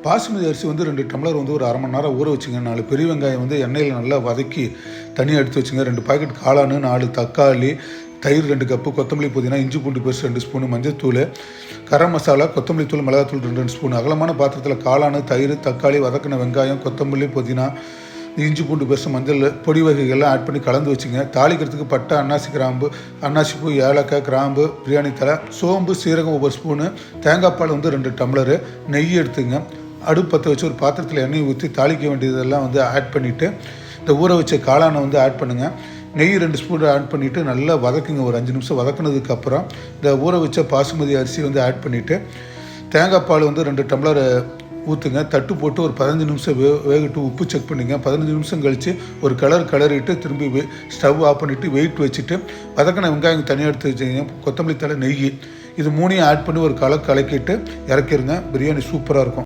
பாசுமதி அரிசி வந்து 2 டம்ளர் வந்து ஒரு 1/2 மணி நேரம் ஊற வச்சுங்க. 4 பெரிய வெங்காயம் வந்து எண்ணெயில் நல்லா வதக்கி தனியாக எடுத்து வச்சுங்க. 2 பாக்கெட் காளான், 4 தக்காளி, தயிர் 2 கப்பு, கொத்தமல்லி புதினா, இஞ்சி பூண்டு பேஸ்ட் 2 ஸ்பூனு, மஞ்சள்தூள், கரம் மசாலா, கொத்தமல்லி தூள், மிளகாத்தூள் 2 ஸ்பூன். அகலமான பாத்திரத்தில் காளான், தயிர், தக்காளி, வதக்கின வெங்காயம், கொத்தமல்லி, புதினா, இஞ்சி பூண்டு பேஸ்ட், மஞ்சள் பொடி வகைகள்லாம் ஆட் பண்ணி கலந்து வச்சுங்க. தாளிக்கிறதுக்கு பட்டை, அன்னாசி கிராம்பு, அன்னாசி பூ, ஏலக்காய், கிராம்பு, பிரியாணி தலை, சோம்பு, சீரகம் 1 ஸ்பூனு, தேங்காய் பால் வந்து 2 டம்ளரு, நெய் எடுத்துங்க. அடுப்பு பற்ற வச்சு ஒரு பாத்திரத்தில் எண்ணெய் ஊற்றி தாளிக்க வேண்டியதெல்லாம் வந்து ஆட் பண்ணிவிட்டு இந்த ஊற வச்ச காளானை வந்து ஆட் பண்ணுங்கள். நெய் 2 ஸ்பூன் ஆட் பண்ணிவிட்டு நல்லா வதக்குங்க. ஒரு 5 நிமிஷம் வதக்குனதுக்கப்புறம் இந்த ஊற வச்ச பாசுமதி அரிசி வந்து ஆட் பண்ணிவிட்டு தேங்காய் பால் வந்து 2 டம்ளர் ஊற்றுங்க. தட்டு போட்டு ஒரு 15 நிமிஷம் வேகட்டு. உப்பு செக் பண்ணிங்க. 15 நிமிஷம் கழித்து ஒரு கிளறிட்டு திரும்பி ஸ்டவ் ஆஃப் பண்ணிவிட்டு வெயிட் வச்சுட்டு வதக்கின வெங்காயம் தனியாக எடுத்து வச்சுங்க. கொத்தமல்லி தலை, நெய் இது 3ஐயும் ஆட் பண்ணி ஒரு கலக்கிட்டு இறக்கிருங்க. பிரியாணி சூப்பராக இருக்கும்.